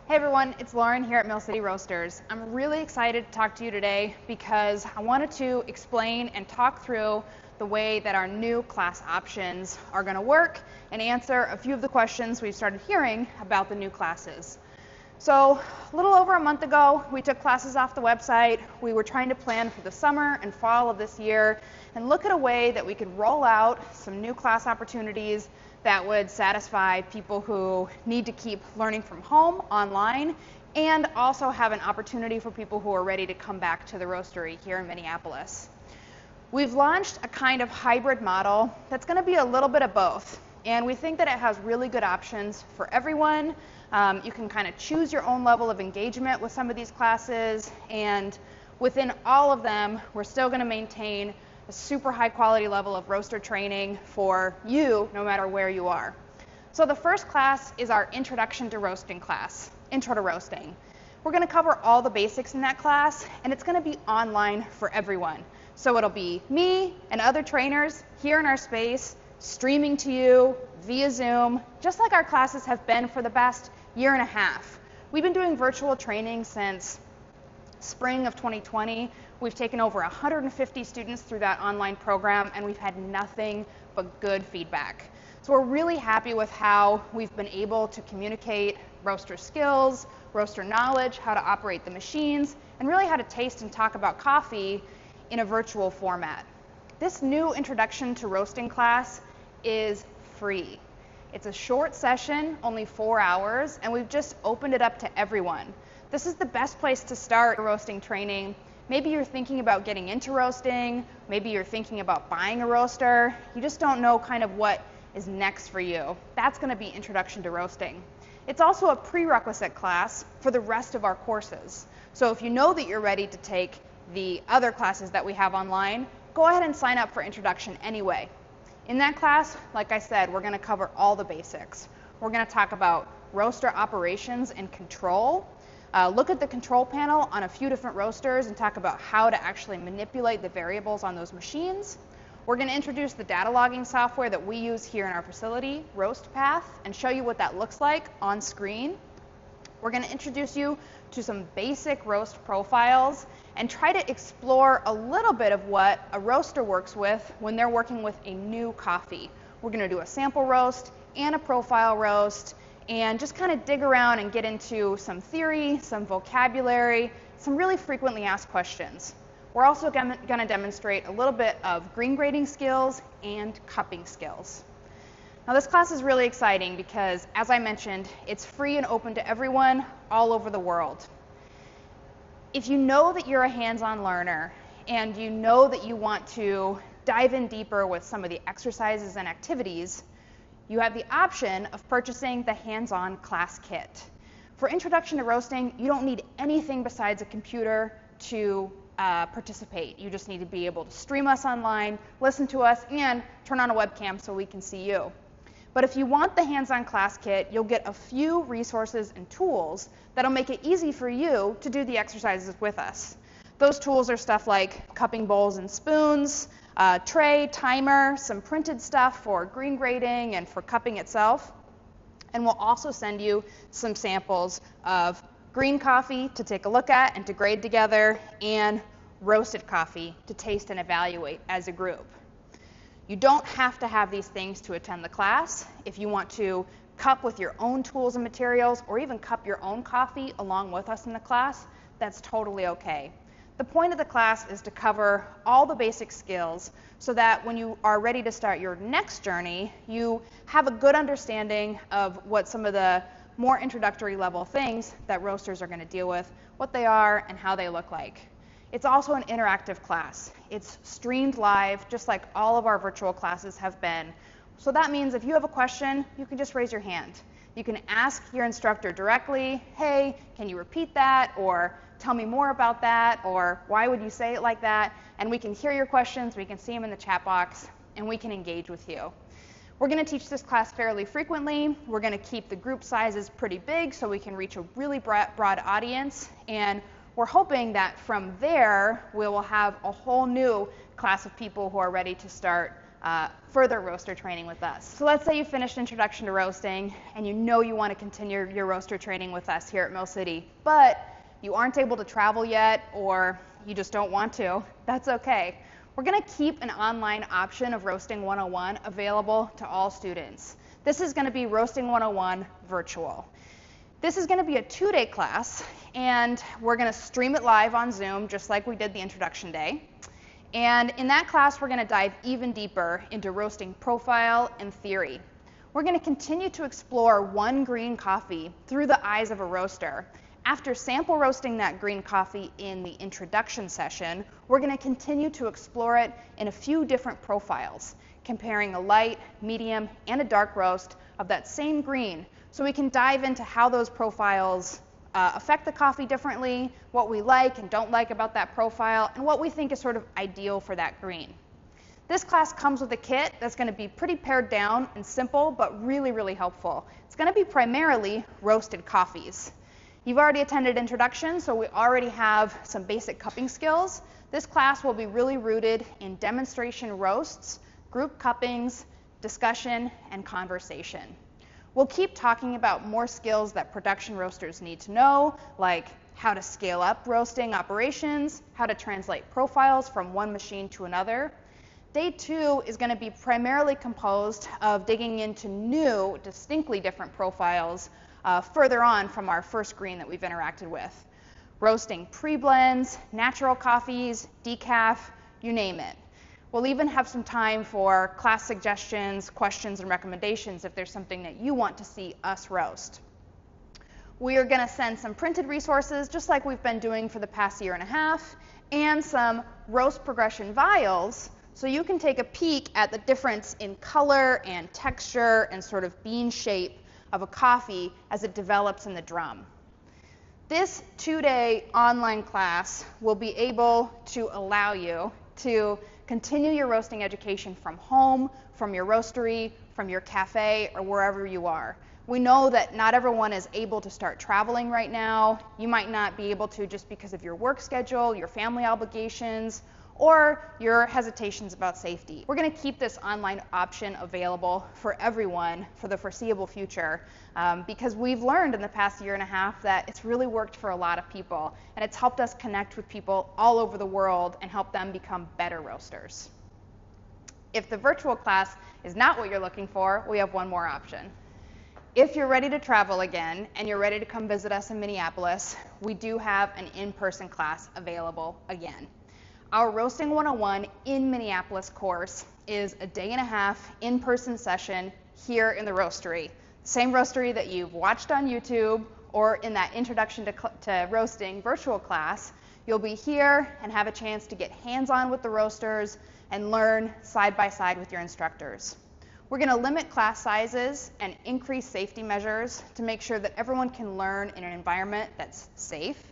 Hey everyone, it's Lauren here at Mill City Roasters. I'm really excited to talk to you today because I wanted to explain and talk through the way that our new class options are going to work and answer a few of the questions we've started hearing about the new classes. So a little over a month ago, we took classes off the website. We were trying to plan for the summer and fall of this year and look at a way that we could roll out some new class opportunities that would satisfy people who need to keep learning from home online and also have an opportunity for people who are ready to come back to the roastery here in Minneapolis. We've launched a kind of hybrid model that's going to be a little bit of both, and we think that it has really good options for everyone. You can kind of choose your own level of engagement with some of these classes, and within all of them, we're still going to maintain a super high quality level of roaster training for you, no matter where you are. So the first class is our Introduction to Roasting class, Intro to Roasting. We're going to cover all the basics in that class, and it's going to be online for everyone. So it'll be me and other trainers here in our space, streaming to you via Zoom, just like our classes have been for the past year and a half. We've been doing virtual training since spring of 2020. We've taken over 150 students through that online program, and we've had nothing but good feedback. So we're really happy with how we've been able to communicate roaster skills, roaster knowledge, how to operate the machines, and really how to taste and talk about coffee in a virtual format. This new Introduction to Roasting class is free. It's a short session, only 4 hours, and we've just opened it up to everyone. This is the best place to start roasting training. Maybe you're thinking about getting into roasting, maybe you're thinking about buying a roaster, you just don't know kind of what is next for you. That's going to be Introduction to Roasting. It's also a prerequisite class for the rest of our courses. So if you know that you're ready to take the other classes that we have online, go ahead and sign up for Introduction anyway. In that class, like I said, we're going to cover all the basics. We're going to talk about roaster operations and control, look at the control panel on a few different roasters and talk about how to actually manipulate the variables on those machines. We're going to introduce the data logging software that we use here in our facility, RoastPath, and show you what that looks like on screen. We're going to introduce you to some basic roast profiles and try to explore a little bit of what a roaster works with when they're working with a new coffee. We're going to do a sample roast and a profile roast and just kind of dig around and get into some theory, some vocabulary, some really frequently asked questions. We're also going to demonstrate a little bit of green grading skills and cupping skills. Now this class is really exciting because, as I mentioned, it's free and open to everyone all over the world. If you know that you're a hands-on learner and you know that you want to dive in deeper with some of the exercises and activities, you have the option of purchasing the hands-on class kit. For Introduction to Roasting, you don't need anything besides a computer to participate. You just need to be able to stream us online, listen to us, and turn on a webcam so we can see you. But if you want the hands-on class kit, you'll get a few resources and tools that'll make it easy for you to do the exercises with us. Those tools are stuff like cupping bowls and spoons, tray, timer, some printed stuff for green grading and for cupping itself. And we'll also send you some samples of green coffee to take a look at and to grade together, and roasted coffee to taste and evaluate as a group. You don't have to have these things to attend the class. If you want to cup with your own tools and materials or even cup your own coffee along with us in the class, that's totally okay. The point of the class is to cover all the basic skills so that when you are ready to start your next journey, you have a good understanding of what some of the more introductory level things that roasters are going to deal with, what they are, and how they look like. It's also an interactive class. It's streamed live, just like all of our virtual classes have been. So that means if you have a question, you can just raise your hand. You can ask your instructor directly, hey, can you repeat that? Or tell me more about that? Or why would you say it like that? And we can hear your questions, we can see them in the chat box, and we can engage with you. We're going to teach this class fairly frequently. We're going to keep the group sizes pretty big so we can reach a really broad audience. And we're hoping that from there, we will have a whole new class of people who are ready to start further roaster training with us. So let's say you finished Introduction to Roasting and you know you want to continue your roaster training with us here at Mill City, but you aren't able to travel yet or you just don't want to. That's okay. We're going to keep an online option of Roasting 101 available to all students. This is going to be Roasting 101 virtual. This is going to be a 2-day class, and we're going to stream it live on Zoom just like we did the introduction day. And in that class, we're going to dive even deeper into roasting profile and theory. We're going to continue to explore one green coffee through the eyes of a roaster. After sample roasting that green coffee in the introduction session, we're going to continue to explore it in a few different profiles, comparing a light, medium, and a dark roast of that same green, so we can dive into how those profiles affect the coffee differently, what we like and don't like about that profile, and what we think is sort of ideal for that green. This class comes with a kit that's going to be pretty pared down and simple, but really, really helpful. It's going to be primarily roasted coffees. You've already attended Introduction, so we already have some basic cupping skills. This class will be really rooted in demonstration roasts, group cuppings, discussion, and conversation. We'll keep talking about more skills that production roasters need to know, like how to scale up roasting operations, how to translate profiles from one machine to another. Day 2 is going to be primarily composed of digging into new, distinctly different profiles further on from our first green that we've interacted with. Roasting pre-blends, natural coffees, decaf, you name it. We'll even have some time for class suggestions, questions, and recommendations if there's something that you want to see us roast. We are going to send some printed resources, just like we've been doing for the past year and a half, and some roast progression vials, so you can take a peek at the difference in color and texture and sort of bean shape of a coffee as it develops in the drum. This 2-day online class will be able to allow you to continue your roasting education from home, from your roastery, from your cafe, or wherever you are. We know that not everyone is able to start traveling right now. You might not be able to just because of your work schedule, your family obligations, or your hesitations about safety. We're going to keep this online option available for everyone for the foreseeable future because we've learned in the past year and a half that it's really worked for a lot of people, and it's helped us connect with people all over the world and help them become better roasters. If the virtual class is not what you're looking for, we have one more option. If you're ready to travel again and you're ready to come visit us in Minneapolis, we do have an in-person class available again. Our Roasting 101 in Minneapolis course is a 1.5-day in-person session here in the roastery. Same roastery that you've watched on YouTube or in that Introduction to Roasting virtual class. You'll be here and have a chance to get hands-on with the roasters and learn side by side with your instructors. We're going to limit class sizes and increase safety measures to make sure that everyone can learn in an environment that's safe.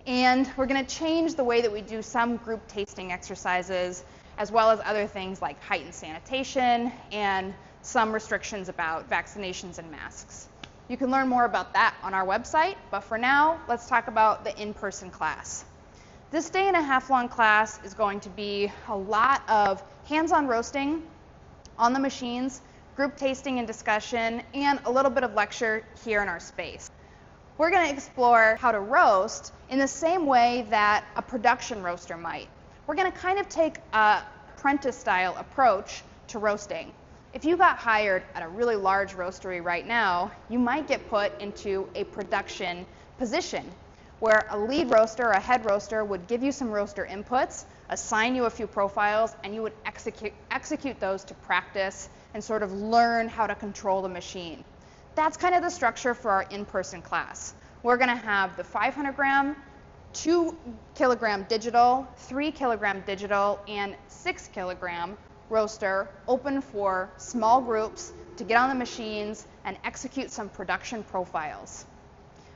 And we're going to change the way that we do some group tasting exercises, as well as other things like heightened sanitation and some restrictions about vaccinations and masks. You can learn more about that on our website, but for now, let's talk about the in-person class. This 1.5-day long class is going to be a lot of hands-on roasting on the machines, group tasting and discussion, and a little bit of lecture here in our space. We're going to explore how to roast in the same way that a production roaster might. We're going to kind of take a apprentice-style approach to roasting. If you got hired at a really large roastery right now, you might get put into a production position where a lead roaster or a head roaster would give you some roaster inputs, assign you a few profiles, and you would execute those to practice and sort of learn how to control the machine. That's kind of the structure for our in-person class. We're going to have the 500-gram, 2-kilogram digital, 3-kilogram digital, and 6-kilogram roaster open for small groups to get on the machines and execute some production profiles.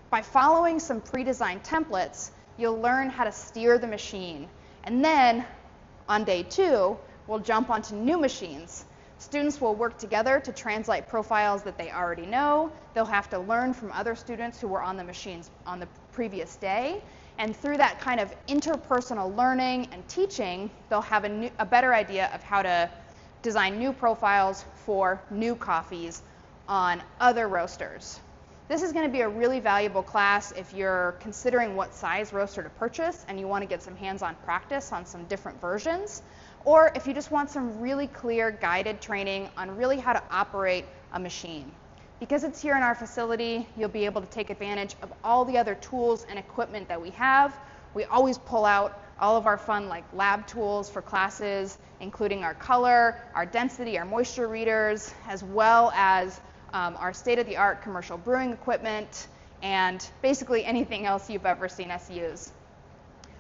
By following some pre-designed templates, you'll learn how to steer the machine. And then, on day 2, we'll jump onto new machines. Students will work together to translate profiles that they already know. They'll have to learn from other students who were on the machines on the previous day. And through that kind of interpersonal learning and teaching, they'll have a better idea of how to design new profiles for new coffees on other roasters. This is going to be a really valuable class if you're considering what size roaster to purchase and you want to get some hands-on practice on some different versions, or if you just want some really clear guided training on really how to operate a machine. Because it's here in our facility, you'll be able to take advantage of all the other tools and equipment that we have. We always pull out all of our fun lab tools for classes, including our color, our density, our moisture readers, as well as our state-of-the-art commercial brewing equipment, and basically anything else you've ever seen us use.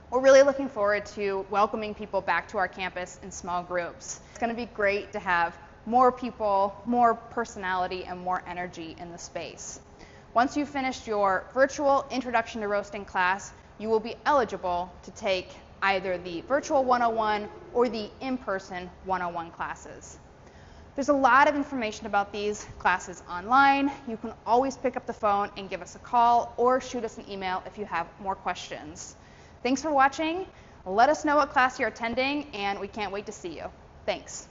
We're really looking forward to welcoming people back to our campus in small groups. It's going to be great to have more people, more personality, and more energy in the space. Once you've finished your virtual Introduction to Roasting class, you will be eligible to take either the virtual 101 or the in-person 101 classes. There's a lot of information about these classes online. You can always pick up the phone and give us a call or shoot us an email if you have more questions. Thanks for watching. Let us know what class you're attending, and we can't wait to see you. Thanks.